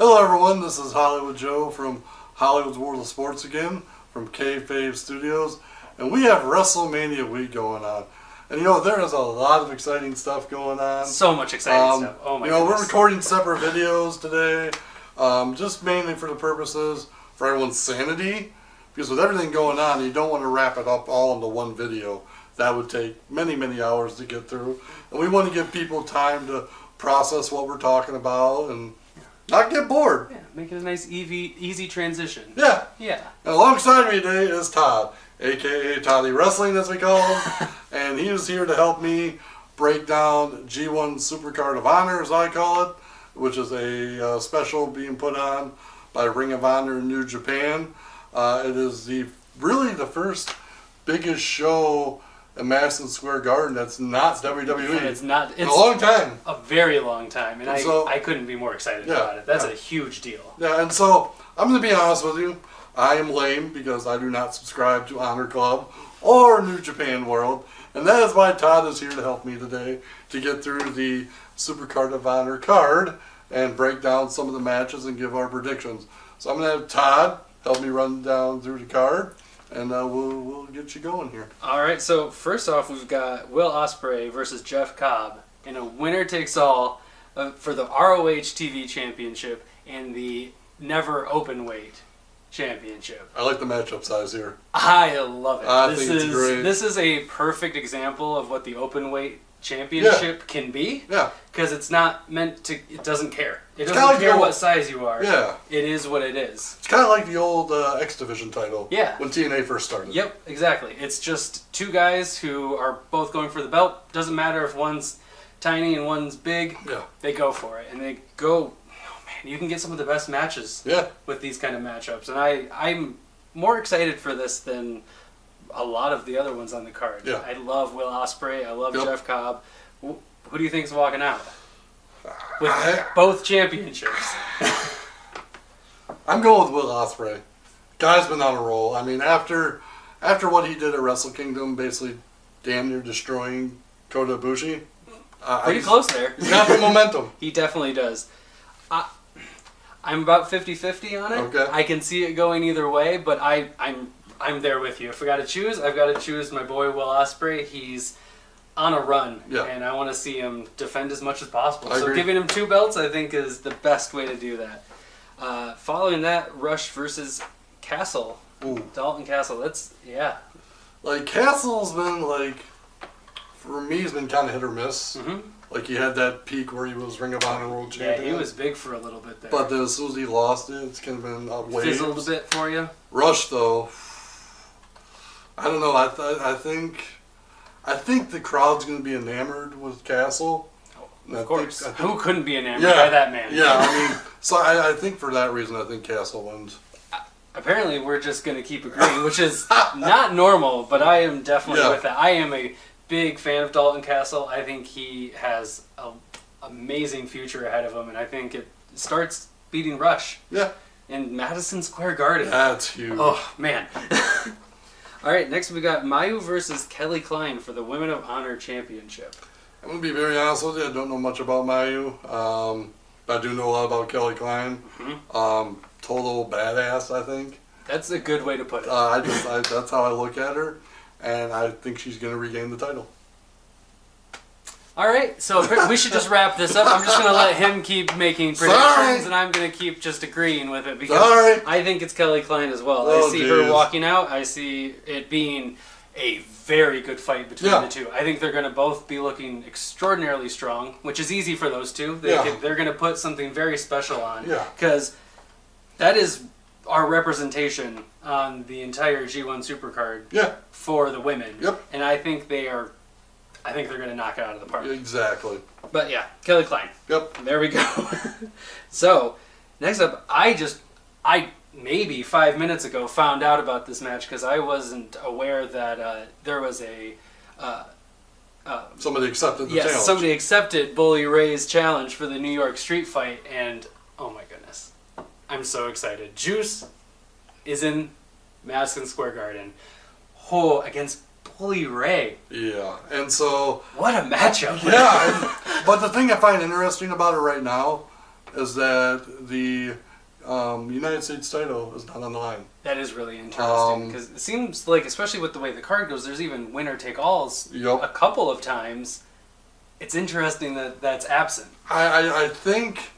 Hello everyone, this is Hollywood Joe from Hollywood's World of Sports again, from Kayfabe Studios, and we have Wrestlemania week going on. And you know, there is a lot of exciting stuff going on. So much exciting stuff. Oh my goodness. We're recording separate videos today, just mainly for the purposes for everyone's sanity, because with everything going on, you don't want to wrap it up all into one video. That would take many, many hours to get through. And we want to give people time to process what we're talking about and not get bored. Yeah, make it a nice, easy transition. Yeah. Yeah. And alongside me today is Todd, a.k.a. Toddy Wrestling, as we call him. And he is here to help me break down G1 Supercard of Honor, as I call it, which is a special being put on by Ring of Honor in New Japan. It is really the first biggest show in Madison Square Garden that's not WWE. And it's not. It's in a long time. A very long time. And I couldn't be more excited about it. That's a huge deal. Yeah, and so I'm going to be honest with you. I am lame because I do not subscribe to Honor Club or New Japan World. And that is why Todd is here to help me today to get through the Supercard of Honor card and break down some of the matches and give our predictions. So I'm going to have Todd help me run down through the card. And we'll get you going here. All right. So first off, we've got Will Ospreay versus Jeff Cobb in a winner-takes-all for the ROH TV Championship and the Never Openweight Championship. I like the matchup size here. I love it. I think it's great. This is a perfect example of what the Openweight Championship can be. Yeah. Because it's not meant to. It doesn't care. It doesn't care what size you are. Yeah. It is what it is. It's kind of like the old X Division title. Yeah. When TNA first started. Yep, exactly. It's just two guys who are both going for the belt. Doesn't matter if one's tiny and one's big. Yeah. They go for it. And they go. Oh man, you can get some of the best matches. Yeah. With these kind of matchups. And I'm more excited for this than a lot of the other ones on the card. Yeah. I love Will Ospreay. I love Jeff Cobb. Who do you think's walking out with both championships? I'm going with Will Ospreay. Guy's been on a roll. I mean, after what he did at Wrestle Kingdom, basically damn near destroying Kota Ibushi. Pretty close there. He's got the momentum. He definitely does. I'm about 50-50 on it. Okay. I can see it going either way, but I'm there with you. If I got to choose, I've got to choose my boy Will Ospreay. He's on a run, and I want to see him defend as much as possible. So giving him 2 belts, I think, is the best way to do that. Following that, Rush versus Castle. Ooh. Dalton Castle. That's, yeah. Like, Castle's been, like, for me, he's been kind of hit or miss. Mm-hmm. Like, he had that peak where he was Ring of Honor World Champion. Yeah, he was big for a little bit there. But then as soon as he lost it, it's kind of been a wave. Fizzled a bit for you? Rush, though, I don't know. I think the crowd's going to be enamored with Castle. Oh, of course. Who couldn't be enamored by that man? Yeah, I mean, so I think for that reason, I think Castle wins. Apparently, we're just going to keep agreeing, which is not normal, but I am definitely with that. I am a big fan of Dalton Castle. I think he has an amazing future ahead of him, and I think it starts beating Rush. Yeah. In Madison Square Garden. That's huge. Oh, man. All right, next we got Mayu versus Kelly Klein for the Women of Honor Championship. I'm going to be very honest with you. I don't know much about Mayu, but I do know a lot about Kelly Klein. Mm-hmm. Total badass, I think. That's a good way to put it. That's how I look at her, and I think she's going to regain the title. All right, so we should just wrap this up. I'm just going to let him keep making predictions, and I'm going to keep just agreeing with it because I think it's Kelly Klein as well. I see her walking out. I see it being a very good fight between the two. I think they're going to both be looking extraordinarily strong, which is easy for those two. They're going to put something very special on because that is our representation on the entire G1 Supercard for the women. Yep. And I think they're going to knock it out of the park. Exactly. But yeah, Kelly Klein. Yep. There we go. So, next up, I maybe 5 minutes ago found out about this match because I wasn't aware that there was a... somebody accepted the challenge. Yes, somebody accepted Bully Ray's challenge for the New York Street Fight, and oh my goodness. I'm so excited. Juice is in Madison Square Garden. Against Bully Ray. Yeah, and so... What a matchup. Yeah, but the thing I find interesting about it right now is that the United States title is not on the line. That is really interesting because it seems like, especially with the way the card goes, there's even winner take alls a couple of times. It's interesting that that's absent. I think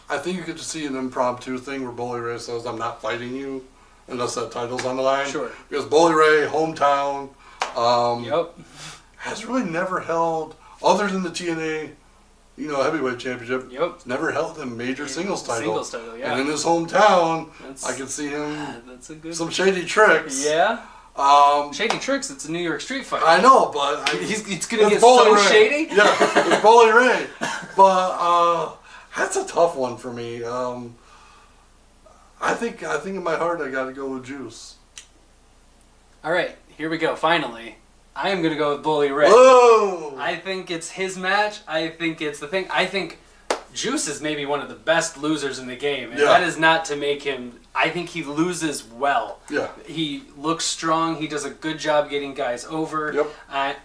you could just see an impromptu thing where Bully Ray says, "I'm not fighting you unless that title's on the line." Sure. Because Bully Ray, hometown, Yep. has really never held, other than the TNA, heavyweight championship. Yep. Never held a major singles title. Singles title, yeah. And in his hometown, I could see him some shady tricks. Yeah. Shady tricks. It's a New York street fight. I know, but he's gonna get so Ray. shady. Yeah, it's Bully Ray. But that's a tough one for me. I think in my heart I got to go with Juice. All right, here we go. Finally, I am gonna go with Bully Ray. Whoa! I think it's his match. I think it's the thing. I think Juice is maybe one of the best losers in the game, and that is not to make him. I think he loses well. Yeah. He looks strong. He does a good job getting guys over. Yep.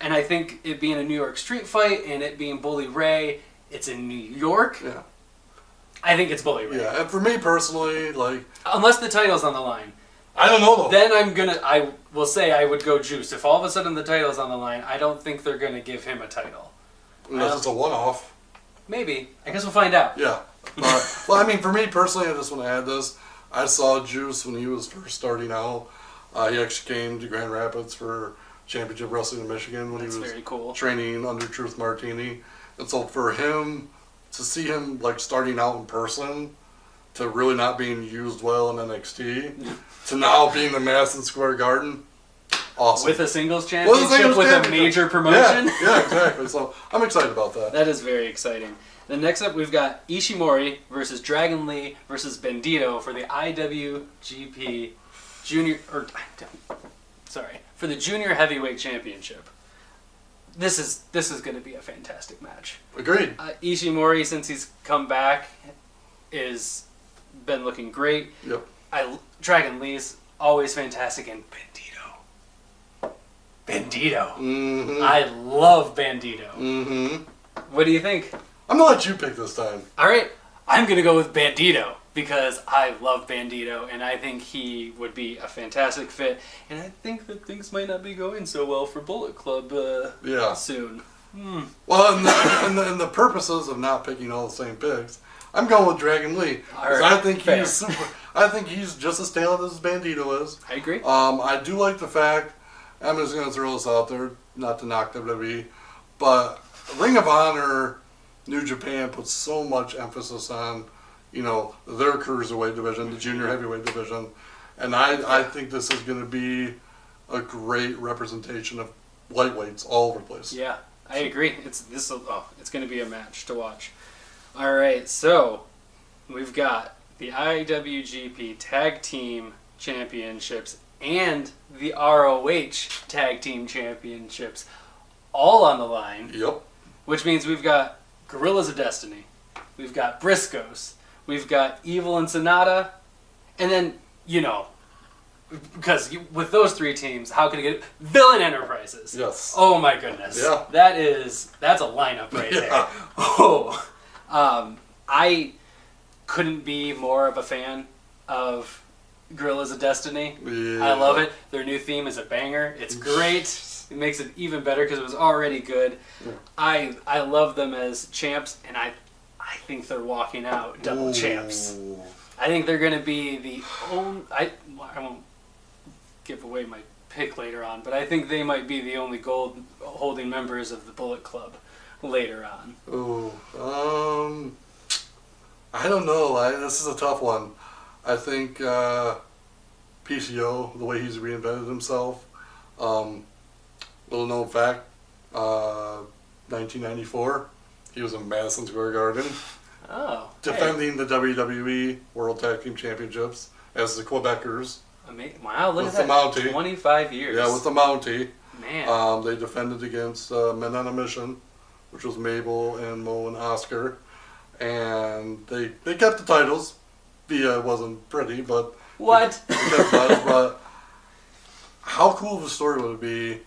And I think it being a New York street fight and it being Bully Ray, it's in New York. Yeah. I think it's Bully Ray. Yeah, and for me personally, like, unless the title's on the line. I don't know though. Then I will say I would go Juice. If all of a sudden the title's on the line, I don't think they're gonna give him a title. Unless it's a one-off. Maybe. I guess we'll find out. Yeah. Well, I mean, for me personally, I just want to add this. I saw Juice when he was first starting out. He actually came to Grand Rapids for Championship Wrestling in Michigan when he was very cool. training under Truth Martini. And so for him, to see him like starting out in person, to really not being used well in NXT, to now being the Madison Square Garden, awesome. With a singles championship, with a major promotion. Yeah, exactly. So I'm excited about that. That is very exciting. Then next up, we've got Ishimori versus Dragon Lee versus Bandito for the IWGP Junior, for the Junior Heavyweight Championship. This is going to be a fantastic match. Agreed. Ishimori, since he's come back, is been looking great. Yep. Dragon Lee's always fantastic, and Bandito. Mm-hmm. I love Bandito. Mm-hmm. What do you think? I'm going to let you pick this time. All right. I'm going to go with Bandito because I love Bandito, and I think he would be a fantastic fit. And I think that things might not be going so well for Bullet Club soon. Well, in the purposes of not picking all the same picks, I'm going with Dragon Lee. Right, I think he's super. I think he's just as talented as Bandito is. I agree. I do like the fact. I'm just going to throw this out there, not to knock WWE, but Ring of Honor, New Japan puts so much emphasis on, their cruiserweight division, the junior heavyweight division, and I think this is going to be a great representation of lightweights all over the place. Yeah, I agree. It's going to be a match to watch. All right, so we've got the IWGP Tag Team Championships and the ROH Tag Team Championships all on the line. Yep. Which means we've got Guerrillas of Destiny, we've got Briscoes, we've got Evil and Sonata, and then, because with those three teams, how can it get Villain Enterprises? Yes. Oh my goodness. Yeah. That's a lineup right there. Oh. I couldn't be more of a fan of Guerrillas of Destiny. Yeah. I love it. Their new theme is a banger. It's great. It makes it even better because it was already good. Yeah. I love them as champs, and I think they're walking out double champs. I think they're going to be the only... I won't give away my pick later on, but I think they might be the only gold holding members of the Bullet Club later on. Oh, I don't know. This is a tough one. I think PCO, the way he's reinvented himself. Little known fact, 1994, he was in Madison Square Garden. Oh. Defending the WWE World Tag Team Championships as the Quebecers. Wow, look at that. Mountie. 25 years. Yeah, with the Mountie. Man. They defended against Men on a Mission, which was Mabel and Mo and Oscar. And they kept the titles. Via wasn't pretty, but... What? They kept the titles, but how cool of a story would it be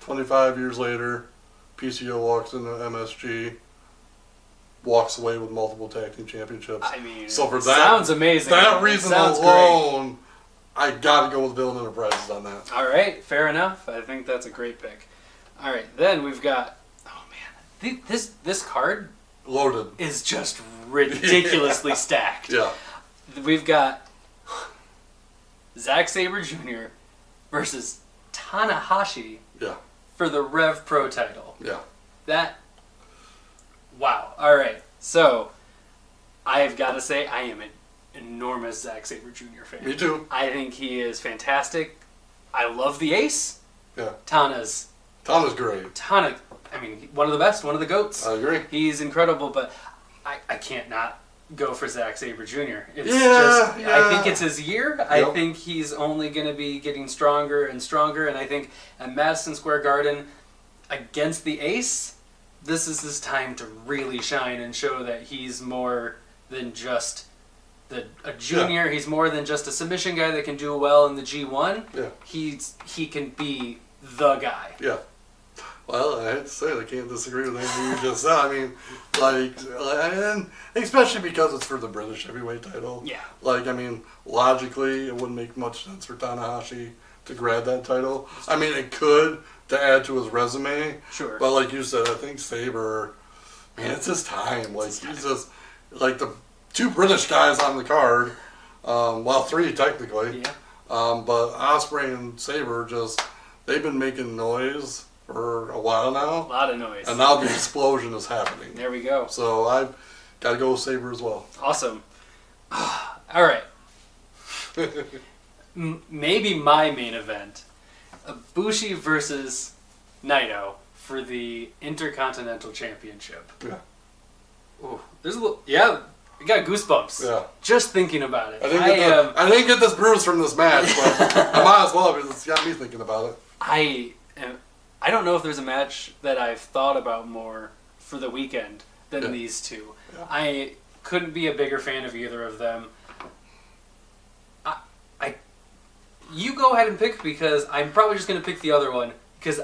25 years later, PCO walks into MSG, walks away with multiple tag team championships. I mean, so for that, sounds amazing. That reason alone, I got to go with Villain Enterprises on that. All right, fair enough. I think that's a great pick. All right, then we've got. Oh man, this card loaded is just ridiculously stacked. Yeah, we've got Zack Sabre Jr. versus Tanahashi. Yeah. For the Rev Pro title. Yeah. That. Wow. All right. So, I've got to say, I am an enormous Zack Sabre Jr. fan. Me too. I think he is fantastic. I love the ace. Yeah. Tana's great. Tana, I mean, one of the best, one of the GOATs. I agree. He's incredible, but I can't not go for Zack Sabre Jr. It's yeah. I think it's his year. Yep. I think he's only going to be getting stronger and stronger, and I think at Madison Square Garden against the Ace, this is his time to really shine and show that he's more than just a junior. Yeah. He's more than just a submission guy that can do well in the G1. Yeah. He can be the guy. Yeah. Well, I have to say, I can't disagree with anything you just said. I mean, and especially because it's for the British heavyweight title. Yeah. I mean, logically, it wouldn't make much sense for Tanahashi to grab that title. I mean, it could to add to his resume. Sure. But like you said, I think Sabre, man, it's his time. He's just, the two British guys on the card, well, three technically. Yeah. But Ospreay and Sabre they've been making noise for a while now. A lot of noise. And now the explosion is happening. There we go. So I've got to go with Sabre as well. Awesome. All right. Maybe my main event. Ibushi versus Naito for the Intercontinental Championship. Yeah. Ooh, there's a little... Yeah, I got goosebumps. Yeah. Just thinking about it. I didn't get this bruise from this match, but I might as well because it's got me thinking about it. I don't know if there's a match that I've thought about more for the weekend than these two. Yeah. I couldn't be a bigger fan of either of them. You go ahead and pick because I'm probably just going to pick the other one because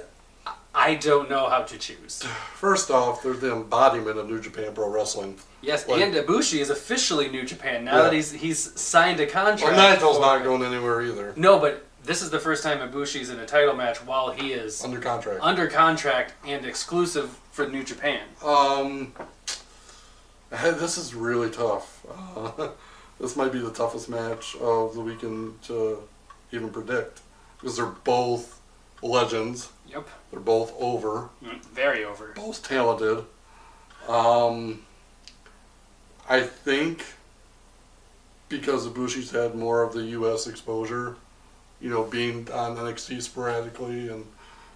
I don't know how to choose. First off, they're the embodiment of New Japan Pro Wrestling. Yes, and Ibushi is officially New Japan now that he's signed a contract. Well, Naito's not going anywhere either. No, but this is the first time Ibushi's in a title match while he is under contract. Under contract and exclusive for New Japan. This is really tough. This might be the toughest match of the weekend to even predict because they're both legends. Yep. They're both over. Very over. Both talented. I think because Ibushi's had more of the U.S. exposure, being on NXT sporadically and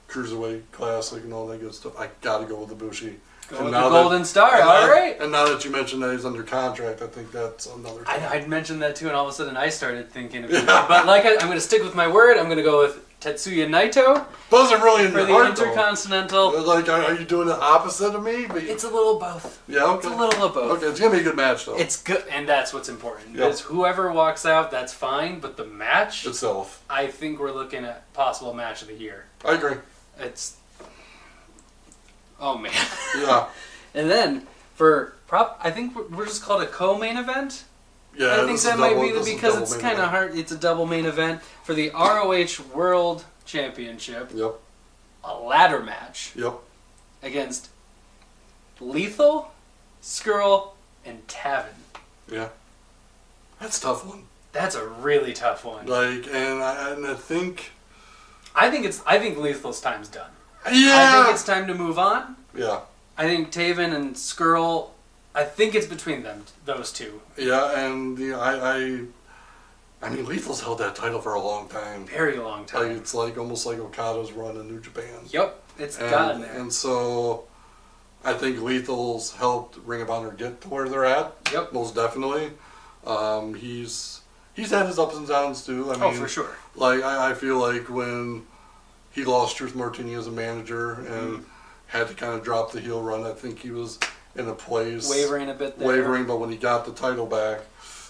Cruiserweight Classic and all that good stuff, I got to go with Ibushi. Go with the Golden Star, all right. And now that you mentioned that he's under contract, I think that's another time. I'd mentioned that too, and all of a sudden I started thinking of it. But I'm going to stick with my word. I'm going to go with Tetsuya Naito. Wasn't really in for the Intercontinental. Are you doing the opposite of me? It's a little both. Yeah, okay. It's a little of both. Okay, it's going to be a good match, though. It's good, and that's what's important. Yep. Because whoever walks out, that's fine, but the match itself, I think we're looking at possible match of the year. I agree. It's... Oh, man. Yeah. And then, I think we're just called a co-main event. Yeah, I think that might be because it's kind of hard. It's a double main event for the ROH World Championship. Yep. A ladder match. Yep. Against Lethal, Skrull, and Taven. Yeah. That's a tough one. That's a really tough one. And I think Lethal's time's done. Yeah. I think it's time to move on. Yeah. I think Taven and Skrull, I think it's between those two. Yeah, and I mean, Lethal's held that title for a long time. Very long time. It's almost like Okada's run in New Japan. Yep, it's gotten there. And so, I think Lethal's helped Ring of Honor get to where they're at. Yep, most definitely. He's had his ups and downs too. I mean, for sure. I feel like when he lost Truth Martini as a manager and had to kind of drop the heel run, I think he was in a place wavering a bit there. But when he got the title back,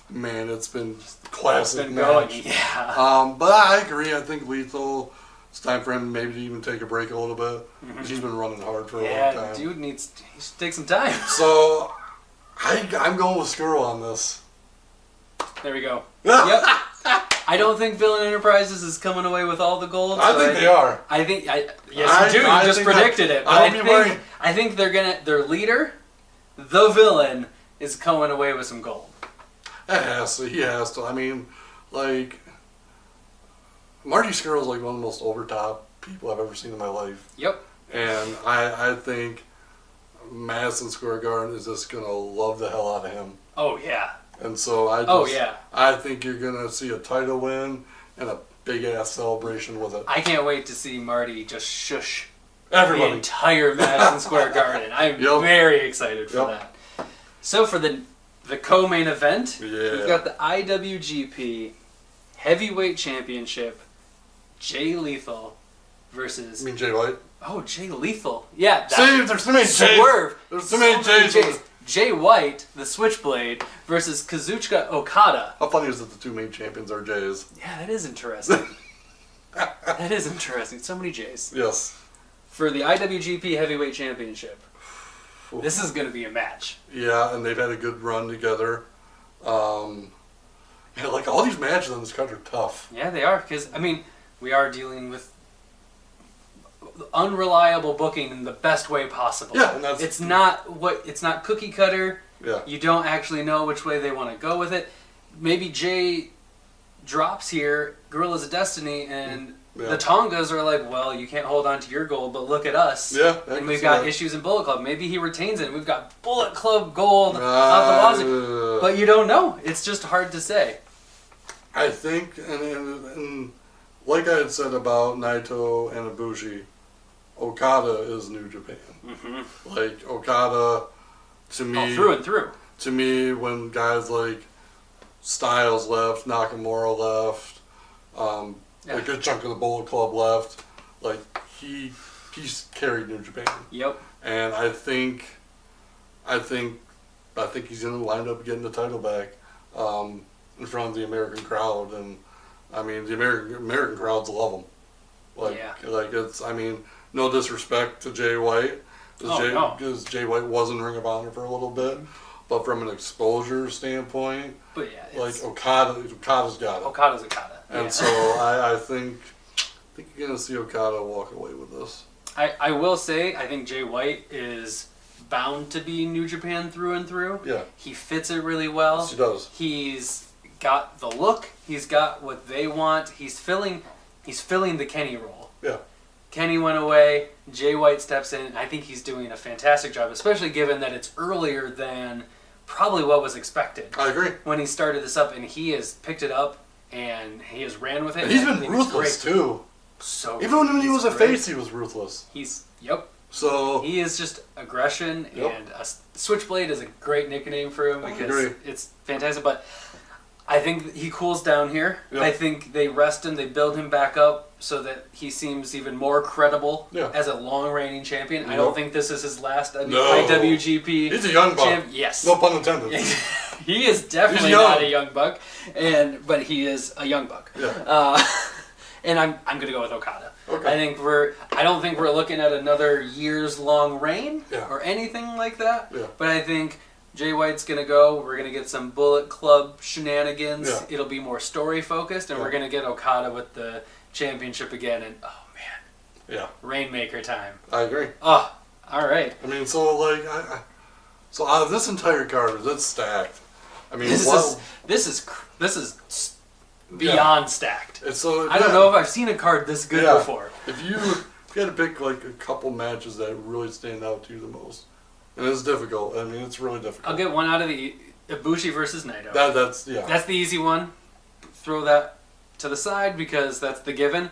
man, it's been classic. It's been match. going, yeah. But I agree. I think Lethal, it's time for him maybe to even take a break a little bit. He's been running hard for a long time. Dude he should take some time. So I'm going with Skrull on this. There we go. Yep. I don't think Villain Enterprises is coming away with all the gold. I think they are. I think yes, you do. You just predicted it. But I think they're gonna. Their leader, the villain, is coming away with some gold. It has to. He has to. I mean, like, Marty Skrull is like one of the most overtop people I've ever seen in my life. Yep. And I think Madison Square Garden is just gonna love the hell out of him. Oh yeah. And so I think you're gonna see a title win and a big ass celebration with it. I can't wait to see Marty just shush everybody. The entire Madison Square Garden. I'm very excited for that. So for the co-main event, we've got the IWGP Heavyweight Championship, Jay Lethal versus... You mean Jay White? Oh, Jay Lethal. Yeah. See, there's too many Jays. Swerve. There's too many Jays. Jay White, the Switchblade, versus Kazuchika Okada. How funny is that the two main champions are Jays? Yeah, that is interesting. That is interesting. So many Jays. Yes. For the IWGP Heavyweight Championship. Ooh. This is going to be a match. Yeah, and they've had a good run together. Man, like all these matches on this card are tough. Yeah, they are. Because, I mean, we are dealing with unreliable booking in the best way possible. Yeah, and that's it's not cookie cutter. Yeah. You don't actually know which way they want to go with it. Maybe Jay drops here, Gorillas of Destiny, and the Tongas are like, well, you can't hold on to your gold, but look at us. Yeah. And we've got issues in Bullet Club. Maybe he retains it. We've got Bullet Club gold out the wazoo. But you don't know. It's just hard to say. I think, and like I had said about Naito and Ibushi, Okada is New Japan. Mm-hmm. Like, Okada, to me... through and through. To me, when guys like Styles left, Nakamura left, a good chunk of the Bullet Club left, like, he's carried New Japan. Yep. And I think he's going to wind up getting the title back in front of the American crowd. And, I mean, the American crowds love him. Like it's, I mean... No disrespect to Jay White, because Jay White was in Ring of Honor for a little bit, but from an exposure standpoint, like Okada's got it. Okada's Okada, and so I think you're gonna see Okada walk away with this. I will say I think Jay White is bound to be New Japan through and through. Yeah, he fits it really well. Yes, he does. He's got the look. He's got what they want. He's filling the Kenny role. Yeah. Kenny went away, Jay White steps in. I think he's doing a fantastic job, especially given that it's earlier than probably what was expected. I agree. When he started this up, and he has picked it up, and he has ran with it. And he's been ruthless, too. So even when he was a face, he was ruthless. So he is just aggression, and a Switchblade is a great nickname for him because it's fantastic. But I think he cools down here. Yep. I think they rest him, they build him back up so that he seems even more credible as a long-reigning champion. Yep. I don't think this is his last IWGP. He's a young buck. Yes. No pun intended. He is definitely not a young buck, but he is a young buck. Yeah. And I'm going to go with Okada. Okay. I don't think we're looking at another years-long reign or anything like that. Yeah. But I think Jay White's going to go. We're going to get some Bullet Club shenanigans. Yeah. It'll be more story-focused, and we're going to get Okada with the championship again. And, oh, man. Yeah. Rainmaker time. I agree. Oh, all right. I mean, so, like, so out of this entire card, it's stacked. I mean, this is beyond stacked. So, I don't know if I've seen a card this good before. If you had to pick, like, a couple matches that really stand out to you the most, and it's difficult. I mean, it's really difficult. I'll get one out of the Ibushi versus Naito. That's the easy one. Throw that to the side because that's the given.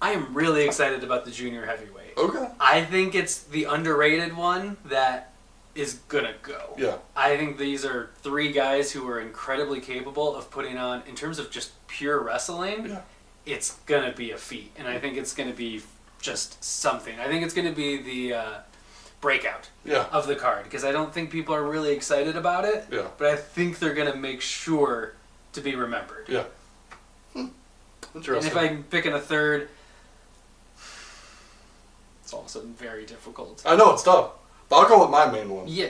I am really excited about the junior heavyweight. Okay. I think it's the underrated one that is gonna go. Yeah. I think these are three guys who are incredibly capable of putting on, in terms of just pure wrestling, it's gonna be a feat. And I think it's gonna be just something. I think it's gonna be the breakout of the card, because I don't think people are really excited about it. Yeah. But I think they're gonna make sure to be remembered. Yeah. Interesting. And if I'm picking a third, it's also very difficult. I know it's tough, but I'll go with my main one. Yeah,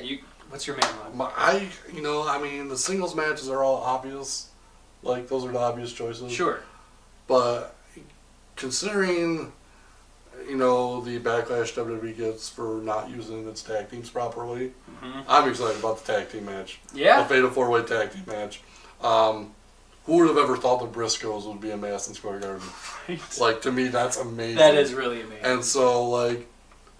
What's your main one? The singles matches are all obvious. Like, those are the obvious choices. Sure. But considering, the backlash WWE gets for not using its tag teams properly, I'm excited about the tag team match. Yeah. The Fatal 4-Way tag team match. Who would have ever thought the Briscoes would be in Madison Square Garden? Right. Like, to me, that's amazing. That is really amazing. And so,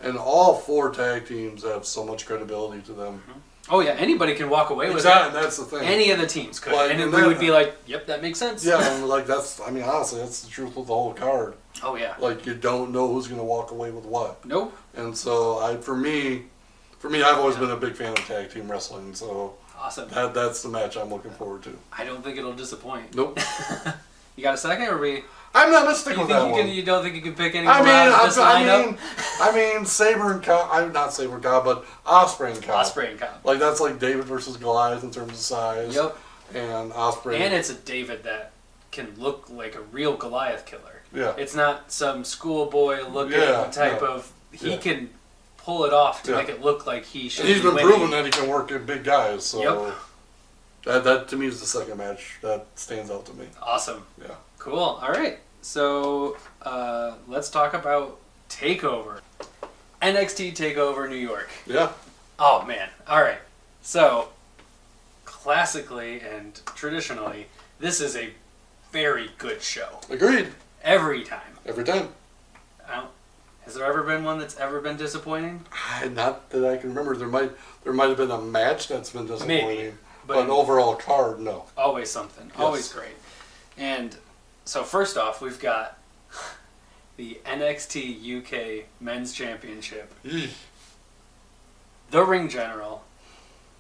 and all 4 tag teams have so much credibility to them. Oh, yeah, anybody can walk away with it. Exactly, that's the thing. Any of the teams could. And we would be like, yep, that makes sense. Yeah, and honestly, that's the truth with the whole card. Oh, yeah. Like, you don't know who's going to walk away with what. Nope. And so, for me, I've always been a big fan of tag team wrestling, so awesome. That's the match I'm looking forward to. I don't think it'll disappoint. Nope. You got a second, or we... I'm not sticking with that one. You don't think you can pick any more out of this lineup? Sabre and Cobb, not Sabre and Cobb, but Ospreay and Cobb. Ospreay and Cobb. Like, that's like David versus Goliath in terms of size. Yep. And Ospreay. And it's a David that can look like a real Goliath killer. Yeah. It's not some schoolboy looking type of... He can pull it off to make it look like he should be He's been winning. proven that he can work at big guys, so... Yep. That to me is the second match that stands out to me. Awesome. Yeah. Cool. All right. So let's talk about TakeOver. NXT Takeover New York. Yeah. Oh, man. All right. So, classically and traditionally, this is a very good show. Agreed. Every time. Every time. Has there ever been one that's ever been disappointing? Not that I can remember. There might have been a match that's been disappointing. Maybe. But an overall card, no. Always something. Yes. Always great. And so first off, we've got the NXT UK Men's Championship. Eesh. The Ring General,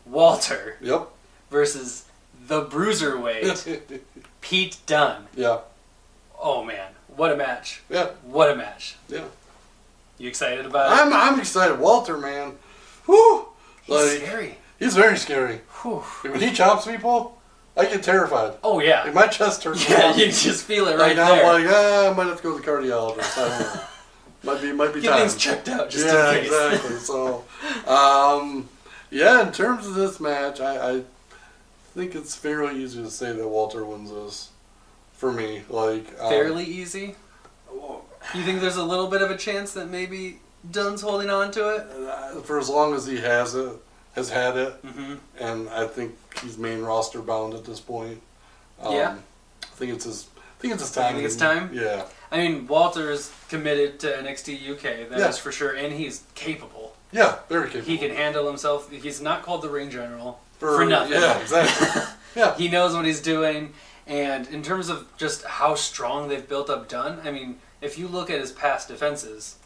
Walter. Yep. Versus the Bruiserweight, Pete Dunne. Yeah. Oh, man. What a match. Yeah. What a match. Yeah. You excited about it? I'm excited. Walter, man. Whew. He's scary. He's very scary. Whew. When he chops people, I get terrified. Oh, yeah. Like, my chest hurts. Yeah, you just feel it right there. I'm like, I might have to go to the cardiologist. I don't know. Might be Get time. things checked out just in case. Yeah, exactly. So, in terms of this match, I think it's fairly easy to say that Walter wins this. For me, fairly easy? You think there's a little bit of a chance that maybe Dunne's holding on to it? For as long as he has had it, and I think he's main roster bound at this point. Yeah. I think it's his time. You think it's time? Yeah. I mean, Walter's committed to NXT UK, that is for sure, and he's capable. Yeah, very capable. He can handle himself. He's not called the Ring General for nothing. Yeah, exactly. Yeah. He knows what he's doing, and in terms of just how strong they've built up Dunne, I mean, if you look at his past defenses,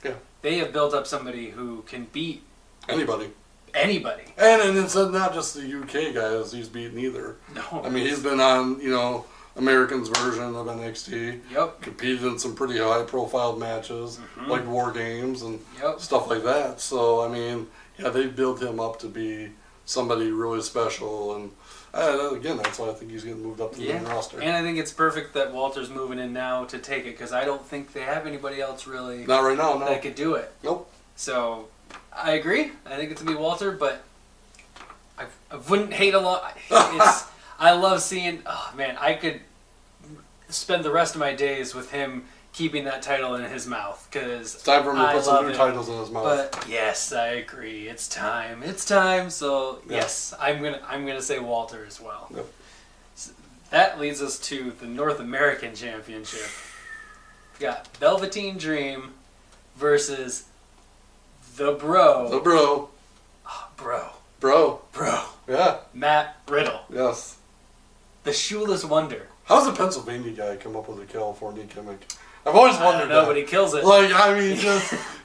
they have built up somebody who can beat anybody. And it's not just the UK guys he's beaten either. No. I mean, he's been on, Americans' version of NXT. Yep. Competed in some pretty high-profile matches, like War Games and stuff like that. So, I mean, they've built him up to be somebody really special. And, again, that's why I think he's getting moved up to the main roster. And I think it's perfect that Walter's moving in now to take it, because I don't think they have anybody else really not right now, no. that could do it. Nope. So, I agree. I think it's going to be Walter, but I wouldn't hate a lot. I love seeing... Oh, man, I could spend the rest of my days with him keeping that title in his mouth, because it's time for him to put some new titles in his mouth. But, yes, I agree. It's time. It's time. So, yes, I'm gonna say Walter as well. Yep. So that leads us to the North American Championship. We've got Velveteen Dream versus... The Bro. Oh, bro. Yeah. Matt Riddle. Yes. The Shoeless Wonder. How's a Pennsylvania guy come up with a California gimmick? I've always wondered that. But he kills it.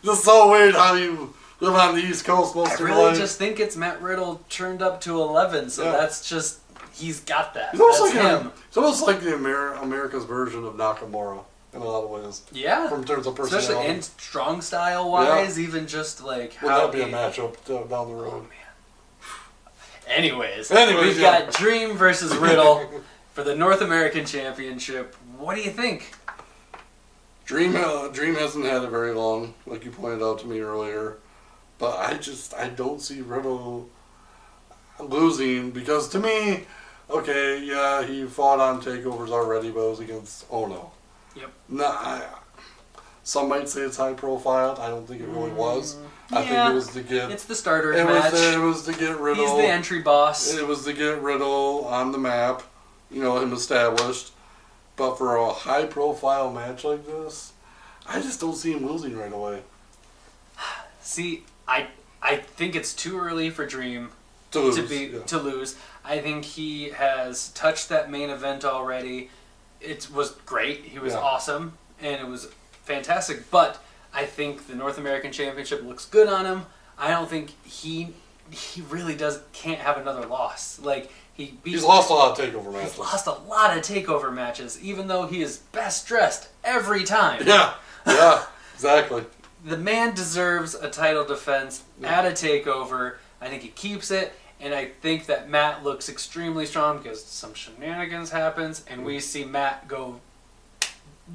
Just so weird how you live on the East Coast most of your life. I really just think it's Matt Riddle turned up to 11, so that's just, he's got that. It's almost him. It's almost like the America's version of Nakamura. In a lot of ways. Yeah. From terms of personality. Especially and strong style wise, even just like how... Would that be a matchup down the road? Oh, man. Anyways we've got Dream versus Riddle for the North American Championship. What do you think? Dream hasn't had it very long, like you pointed out to me earlier. But I don't see Riddle... losing, because to me, okay, yeah, he fought on takeovers already, but it was against Ono. Yep. Some might say it's high profile. I don't think it really was. I think it was to get. It's the starter match. It was to get Riddle. He's the entry boss. It was to get Riddle on the map, him established. But for a high profile match like this, I just don't see him losing right away. See, I think it's too early for Dream to lose. I think he has touched that main event already. It was great. He was awesome, and it was fantastic. But I think the North American Championship looks good on him. I don't think he really can't have another loss. Like he's lost a lot of takeover matches. He's lost a lot of takeover matches, even though he is best dressed every time. Yeah, exactly. The man deserves a title defense at a takeover. I think he keeps it, and I think that Matt looks extremely strong because some shenanigans happens, and we see Matt go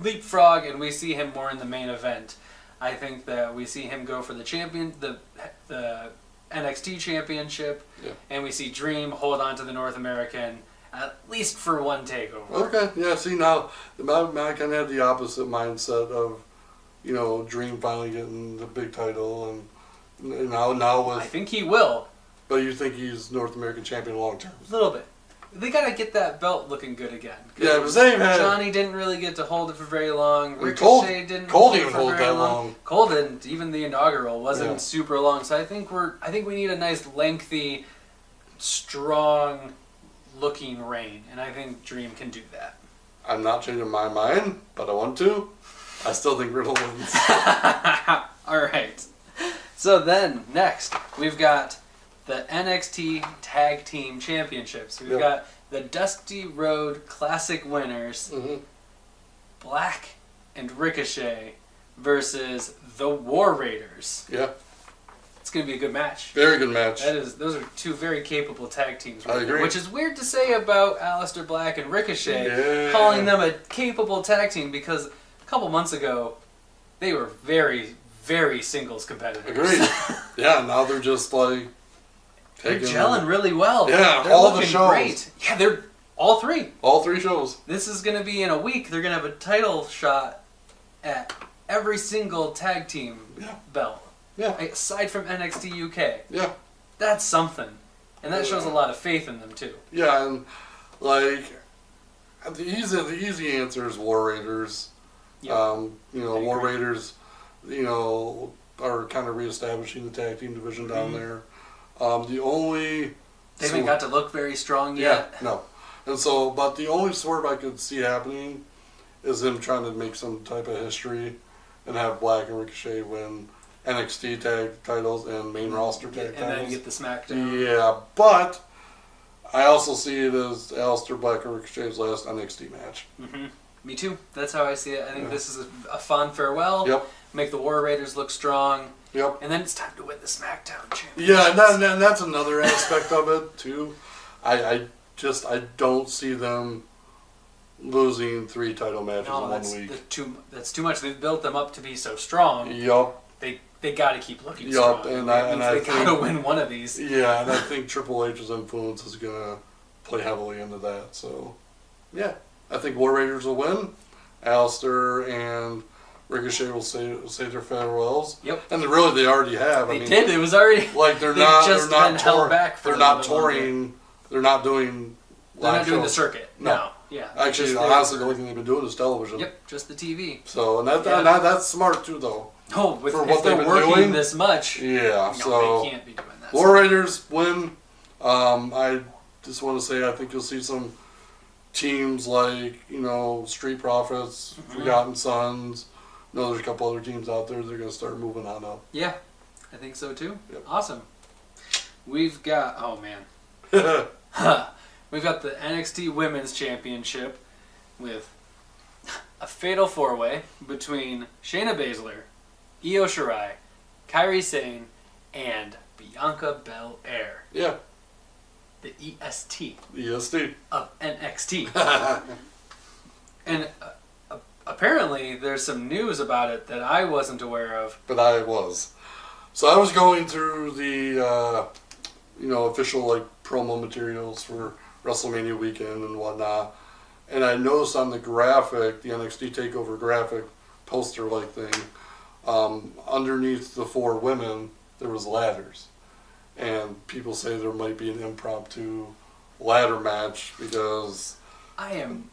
leapfrog, and we see him more in the main event. I think that we see him go for the NXT Championship, and we see Dream hold on to the North American at least for one takeover. Okay, yeah. See, now Matt kind of had the opposite mindset of, Dream finally getting the big title, and now with. I think he will. But you think he's North American champion long term? A little bit. They gotta get that belt looking good again. Yeah, but they had Johnny didn't really get to hold it for very long. Ricochet didn't hold it for very long. Cole didn't. Even the inaugural wasn't super long. So I think we need a nice lengthy, strong looking reign, and I think Dream can do that. I'm not changing my mind, but I want to. I still think Riddle wins. All right. So then next we've got the NXT Tag Team Championships. We've got the Dusty Road Classic winners, Black and Ricochet, versus the War Raiders. Yeah. It's going to be a good match. Very good match. Those are two very capable tag teams. I agree. Which is weird to say about Aleister Black and Ricochet, calling them a capable tag team, because a couple months ago, they were very, very singles competitors. Agreed. Yeah, now they're just like... They're gelling really well. Yeah, they're all looking the shows. Great. Yeah, they're all three. All three shows. This is going to be in a week. They're going to have a title shot at every single tag team belt. Yeah. Aside from NXT UK. Yeah. That's something. And that shows a lot of faith in them, too. Yeah, and, the easy answer is War Raiders. Yep. War Raiders, are kind of reestablishing the tag team division down there. They haven't got to look very strong yet. Yeah, no. And so, but the only swerve I could see happening is them trying to make some type of history and have Black and Ricochet win NXT tag titles and main roster tag titles. And then get the SmackDown. Yeah, but I also see it as Aleister Black and Ricochet's last NXT match. Mm-hmm. Me too. That's how I see it. I think this is a fun farewell. Yep. Make the War Raiders look strong. Yep. And then it's time to win the SmackDown championship. Yeah, and that's another aspect of it too. I don't see them losing 3 title matches in 1 week. That's too much. They've built them up to be so strong. Yup. They got to keep looking strong. And they got to win one of these. Yeah, and I think Triple H's influence is gonna play heavily into that. So, yeah, I think War Raiders will win. Aleister and Ricochet will say their farewells. Yep. And really, they already have. They did. It was already they're not held back. They're not touring. They're not doing. They're not doing the circuit. No. Yeah. Actually, honestly, the only thing they've been doing is television. Yep. Just the TV. So and that's smart too, though. Oh, if they're working this much. Yeah. So they can't be doing that. War Raiders win. I just want to say I think you'll see some teams like Street Profits, Forgotten Sons. There's a couple other teams out there that are going to start moving on up. Yeah, I think so too. Yep. Awesome. We've got, we've got the NXT Women's Championship with a fatal 4-way between Shayna Baszler, Io Shirai, Kairi Sane, and Bianca Belair. Yeah. The EST. EST. Of NXT. And apparently, there's some news about it that I wasn't aware of. But I was. So I was going through the, official promo materials for WrestleMania weekend and whatnot. And I noticed on the graphic, the NXT Takeover graphic poster-like thing, underneath the 4 women, there was ladders. And people say there might be an impromptu ladder match because... I am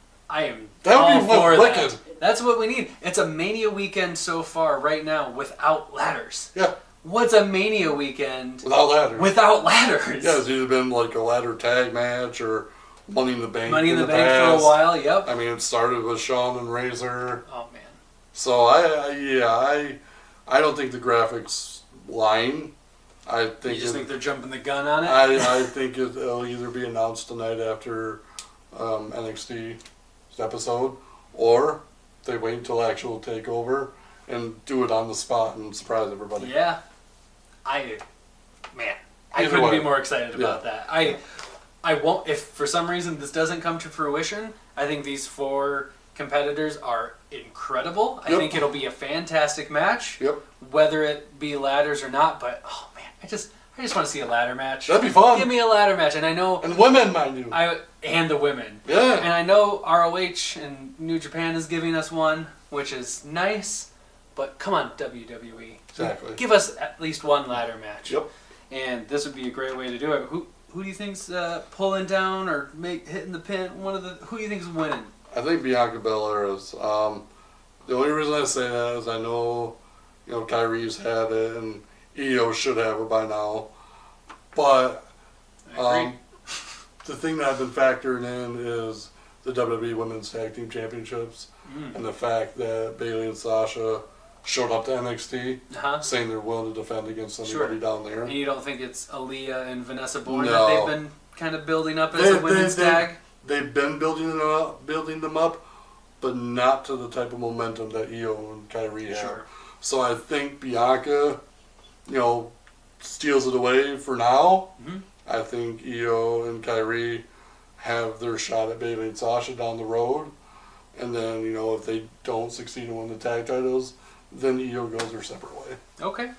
that all would be for wicked. that. That's what we need. It's a Mania weekend so far right now without ladders. Yeah. What's a Mania weekend without ladders? Without ladders. Yeah, it's either been like a ladder tag match or Money in the Bank. Money in the Bank past. for a while. Yep. I mean, it started with Shawn and Razor. Oh man. So I don't think the graphics lying. I think you just think they're jumping the gun on it. I think it'll either be announced tonight after NXT's episode, or they wait until actual takeover and do it on the spot and surprise everybody. Yeah. I couldn't be more excited about that. I won't, if for some reason this doesn't come to fruition, I think these 4 competitors are incredible. I think it'll be a fantastic match. Yep. Whether it be ladders or not, but oh man, I just want to see a ladder match. That'd be fun. Give me a ladder match, and I know. And women, mind you. And the women. Yeah. And I know ROH and New Japan is giving us one, which is nice, but come on, WWE. Exactly. Give us at least one ladder match. Yep. And this would be a great way to do it. Who do you think's pulling down or hitting the pin? Who do you think's winning? I think Bianca Belair is. The only reason I say that is I know, Kyrie's had it and EO should have it by now. But the thing that I've been factoring in is the WWE Women's Tag Team Championships and the fact that Bayley and Sasha showed up to NXT saying they're willing to defend against anybody down there. And you don't think it's Aaliyah and Vanessa Bourne that they've been kind of building up as a women's tag? They've been building them up, but not to the type of momentum that EO and Kyrie have. Sure. So I think Bianca, steals it away for now. Mm-hmm. I think EO and Kyrie have their shot at Bayley and Sasha down the road. And then, if they don't succeed in winning the tag titles, then EO goes their separate way. Okay.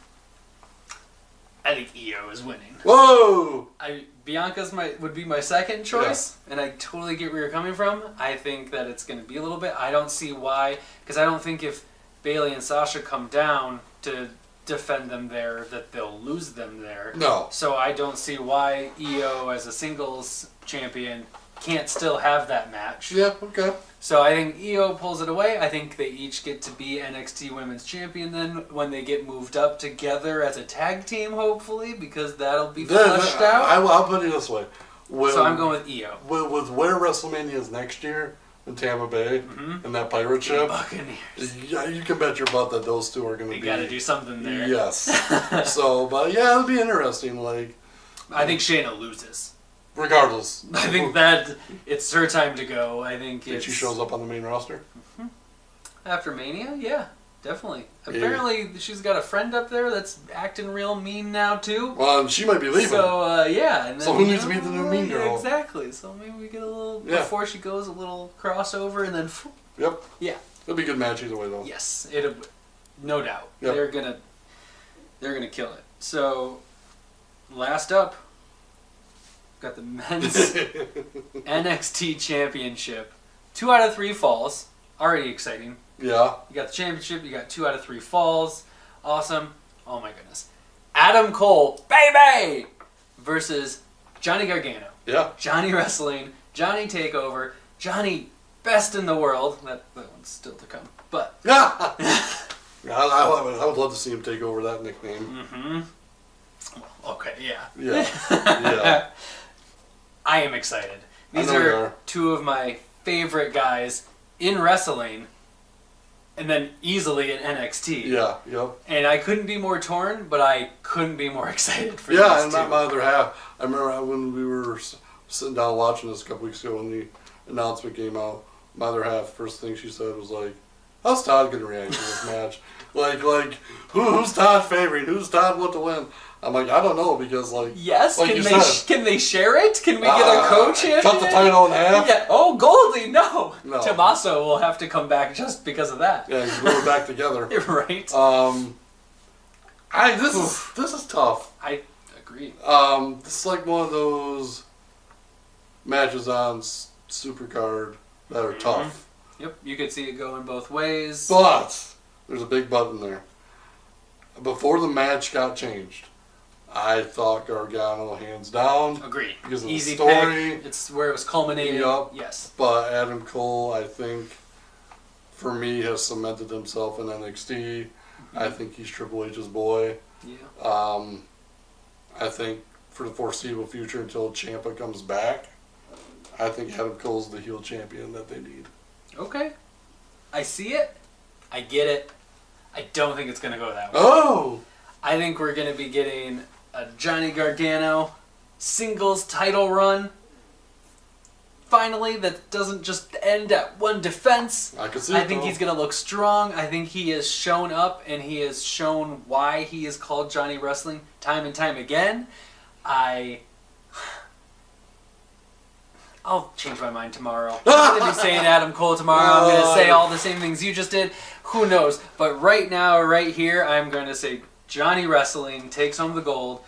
I think EO is winning. Whoa! Bianca's would be my second choice, and I totally get where you're coming from. I think that it's going to be a little bit. I don't see why, because I don't think if Bayley and Sasha come down to defend them there, that they'll lose them there. No. So I don't see why EO as a singles champion can't still have that match. Yeah, okay. So I think EO pulls it away. I think they each get to be NXT Women's Champion then when they get moved up together as a tag team, hopefully, because that'll be fleshed out. I'll put it this way. So I'm going with EO. With where WrestleMania is next year in Tampa Bay and that pirate ship, Buccaneers. Yeah, you can bet your butt that those two are going to be. They got to do something there. Yes. But yeah, it'll be interesting. I think Shayna loses. Regardless. I think that it's her time to go. I think she shows up on the main roster? After Mania? Yeah, definitely. Apparently, she's got a friend up there that's acting real mean now, too. Well, she might be leaving. So, yeah. And then, so who needs to be the new mean girl? Exactly. So maybe we get a little, before she goes, a little crossover and then... Yep. Yeah. It'll be a good match either way, though. Yes. No doubt. Yep. They're gonna kill it. So, last up... Got the men's NXT Championship. 2 out of 3 falls. Already exciting. Yeah. You got the championship. You got 2 out of 3 falls. Awesome. Oh my goodness. Adam Cole, baby! Versus Johnny Gargano. Yeah. Johnny Wrestling. Johnny Takeover. Johnny Best in the World. That one's still to come. But. Yeah. I would love to see him take over that nickname. Mm-hmm. Well, okay, yeah. Yeah. Yeah. I am excited. These are 2 of my favorite guys in wrestling, and then easily in NXT. Yeah, yep. And I couldn't be more torn, but I couldn't be more excited for these and 2. my other half. I remember when we were sitting down watching this a couple weeks ago when the announcement came out, my other half, first thing she said was like, how's Todd going to react to this match? Who's Todd favoring? Who's Todd want to win? I'm like, I don't know, because yes, like can they share it? Can we get a co-champion? Cut the title in half? Yeah. Oh, Goldie, no. Tommaso will have to come back just because of that. Yeah, he's going back together. Right. This is tough. I agree. This is like one of those matches on Supercard that are tough. Yep, you could see it going both ways. But there's a big but in there. Before the match got changed, I thought Gargano hands down. Agreed. Because of Easy the story. pick. It's where it was culminating. Yep. Yes. But Adam Cole, I think, for me, has cemented himself in NXT. I think he's Triple H's boy. Yeah. I think for the foreseeable future until Ciampa comes back, I think Adam Cole's the heel champion that they need. Okay. I see it. I get it. I don't think it's going to go that way. Oh! I think we're going to be getting a Johnny Gargano singles title run. Finally, that doesn't just end at one defense. I can see I think he's going to look strong. I think he has shown up and he has shown why he is called Johnny Wrestling time and time again. I'll change my mind tomorrow. I'm going to be saying Adam Cole tomorrow. I'm going to say all the same things you just did. Who knows? But right now, right here, I'm going to say Johnny Wrestling takes home the gold,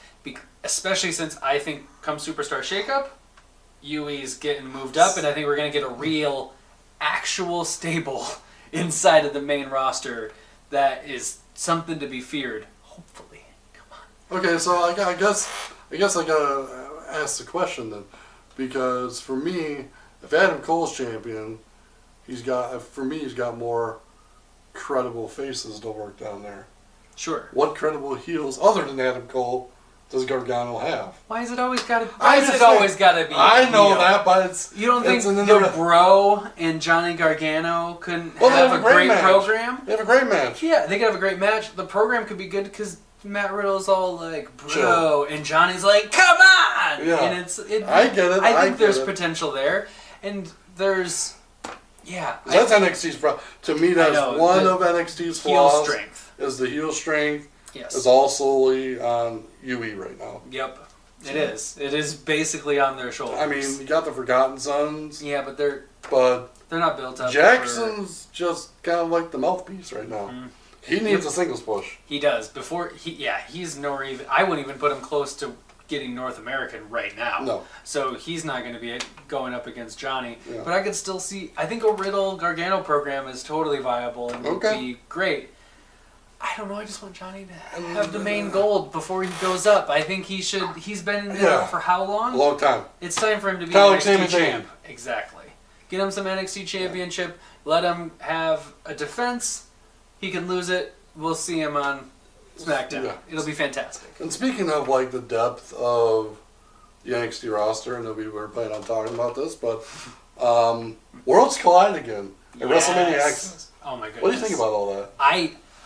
especially since I think come Superstar Shakeup, Yui's getting moved up, and I think we're going to get a real, actual stable inside of the main roster that is something to be feared. Hopefully. Come on. Okay, so I guess I gotta ask the question then, because for me, if Adam Cole's champion, he's got more credible faces to work down there. Sure. What credible heels other than Adam Cole does Gargano have? Why is it always got to? Why is it always got to be? I know that, but it's you don't think the Bro and Johnny Gargano couldn't have a great program? They have a great match. Yeah, they could have a great match. The program could be good because Matt Riddle's all like Bro, Sure. and Johnny's like, come on! Yeah. And I get it. I think there's potential there, and there's that's NXT's problem. To me, that's one of NXT's flaws. Heel strength is the heel strength. Yes. It's all solely on UE right now. Yep. It is. It is basically on their shoulders. I mean, you got the Forgotten Sons. Yeah, but they're not built up. Jackson's just kind of like the mouthpiece right now. Mm-hmm. He needs a singles push. He does. He's nor even. I wouldn't even put him close to getting North American right now. No. So he's not going to be going up against Johnny. Yeah. But I could still see. I think a Riddle Gargano program is totally viable and would be great. I don't know. I just want Johnny to have the main gold before he goes up. I think he should. He's been in there for how long? A long time. It's time for him to be NXT champ. Exactly. Get him some NXT championship. Let him have a defense. He can lose it. We'll see him on SmackDown. Yeah. It'll be fantastic. And speaking of like the depth of the NXT roster, and we were planning on talking about this, but Worlds collide again at WrestleMania Access. Oh my goodness. What do you think about all that?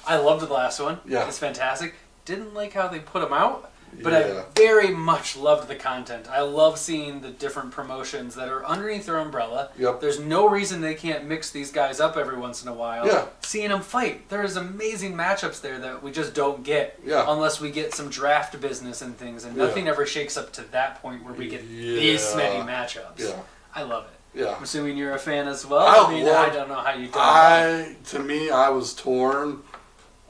I loved the last one. Yeah. It's fantastic. Didn't like how they put them out, but I very much loved the content. I love seeing the different promotions that are underneath their umbrella. Yep. There's no reason they can't mix these guys up every once in a while. Yeah. Seeing them fight. There's amazing matchups there that we just don't get unless we get some draft business and things, and nothing ever shakes up to that point where we get these many matchups. Yeah. I love it. Yeah. I'm assuming you're a fan as well. I don't know how you do it. To me, I was torn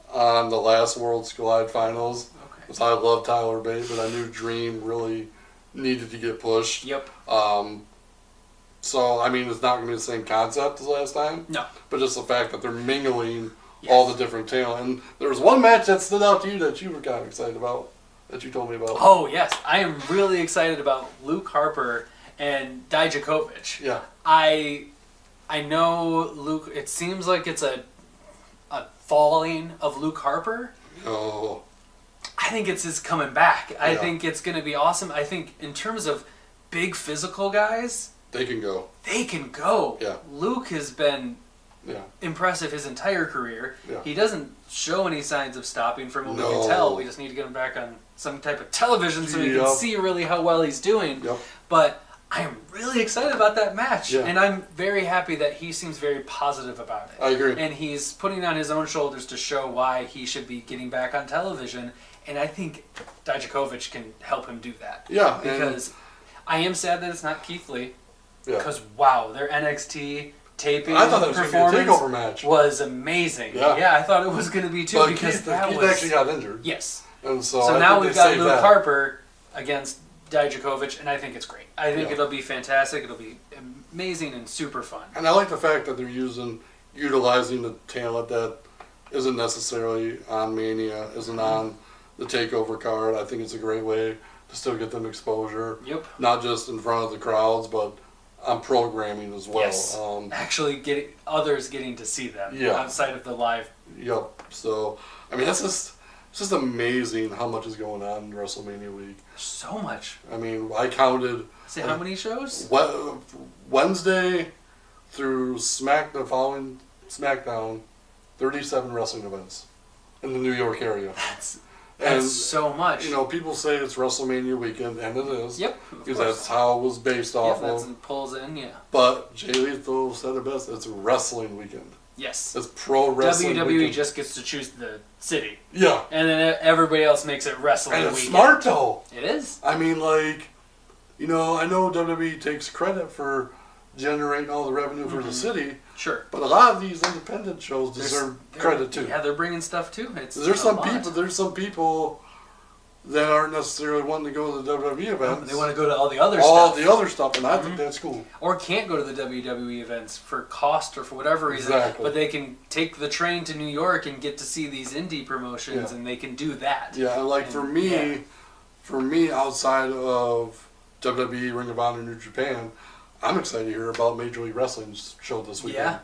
on the last Worlds Collide finals. Okay. Because I love Tyler Bate, but I knew Dream really needed to get pushed. Yep. So, I mean, it's not going to be the same concept as last time. No. But just the fact that they're mingling all the different talent. And there was one match that stood out to you that you were kind of excited about, that you told me about. Oh, yes. I am really excited about Luke Harper and Dijakovic. Yeah. I know Luke, it seems like it's a falling of Luke Harper. Oh. I think it's his coming back. I think it's going to be awesome. I think in terms of big physical guys, they can go. Yeah. Luke has been impressive his entire career. Yeah. He doesn't show any signs of stopping from what we can tell. We just need to get him back on some type of television so we can see really how well he's doing. Yep. But I am really excited about that match, and I'm very happy that he seems very positive about it. I agree. And he's putting on his own shoulders to show why he should be getting back on television, and I think Dijakovic can help him do that. Yeah. Because I am sad that it's not Keith Lee, because, their NXT taping performance was amazing. Yeah, I thought it was going to be too, because Keith actually got injured. Yes. And so now we've got Luke Harper against Dijakovic, and I think it's great. I think it'll be fantastic. It'll be amazing and super fun. And I like the fact that they're utilizing the talent that isn't necessarily on Mania, isn't on the Takeover card. I think it's a great way to still get them exposure. Yep. Not just in front of the crowds, but on programming as well. Yes. Actually getting others getting to see them outside of the live. Yep. So, I mean, it's just amazing how much is going on in WrestleMania week. So much. I mean, I counted. Say how many shows? Wednesday through the following SmackDown, 37 wrestling events in the New York area. That's so much. You know, people say it's WrestleMania weekend, and it is. Yep. Because that's how it was based off of. It pulls in, yeah. But Jay Lethal said it best. It's wrestling weekend. Yes. It's pro wrestling WWE weekend. just gets to choose the city. Yeah. And then everybody else makes it wrestling and it's weekend. Smart though. It is. I mean, like, you know, I know WWE takes credit for generating all the revenue for the city. Sure. But a lot of these independent shows deserve credit too. Yeah, they're bringing stuff too. There's some people that aren't necessarily wanting to go to the WWE events. They want to go to all the other stuff, and I think that's cool. Or can't go to the WWE events for cost or for whatever reason. Exactly. But they can take the train to New York and get to see these indie promotions, and they can do that. Yeah, and for me, outside of WWE, Ring of Honor, New Japan, I'm excited to hear about Major League Wrestling's show this weekend. Yeah.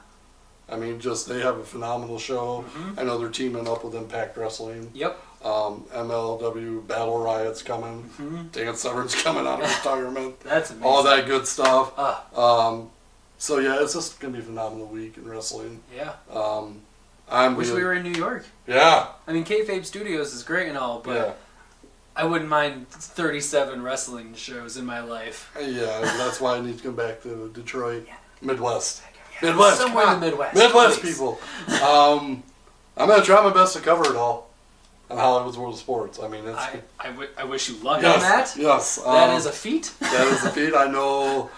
I mean, they have a phenomenal show. I know they're teaming up with Impact Wrestling. Yep. MLW Battle Riot's coming. Dan Severn's coming out of retirement. That's amazing. All that good stuff. So yeah, it's just gonna be a phenomenal week in wrestling. Yeah. I wish we were in New York. Yeah. I mean, Kayfabe Studios is great and all, but I wouldn't mind 37 wrestling shows in my life. Yeah, that's why I need to come back to Detroit, Midwest. Midwest, somewhere in the Midwest. Midwest people. I'm gonna try my best to cover it all on Hollywood's World of Sports. I mean, I wish you luck on that. Yes, that is a feat. That is a feat. I know.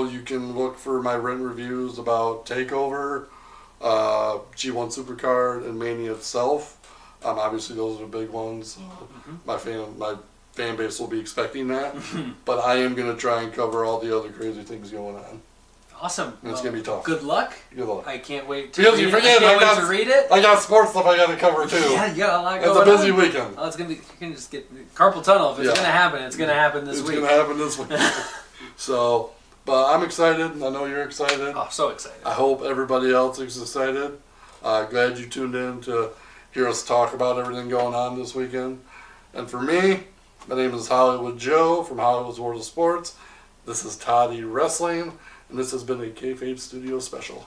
You can look for my written reviews about Takeover, G1 Supercard, and Mania itself. Obviously, those are the big ones. My fan base will be expecting that, but I am gonna try and cover all the other crazy things going on. Awesome. It's gonna be tough. Good luck. Good luck. I can't wait to read it. I got sports stuff I gotta cover too. Yeah, you got a lot going on. It's a busy weekend. Oh, it's gonna be. You can just get carpal tunnel. If it's gonna happen, it's gonna happen this week. It's gonna happen this week. So, but I'm excited. I know you're excited. Oh, so excited. I hope everybody else is excited. Glad you tuned in to hear us talk about everything going on this weekend. And for me, my name is Hollywood Joe from Hollywood's World of Sports. This is Toddy Wrestling, and this has been a Kayfabe Studios special.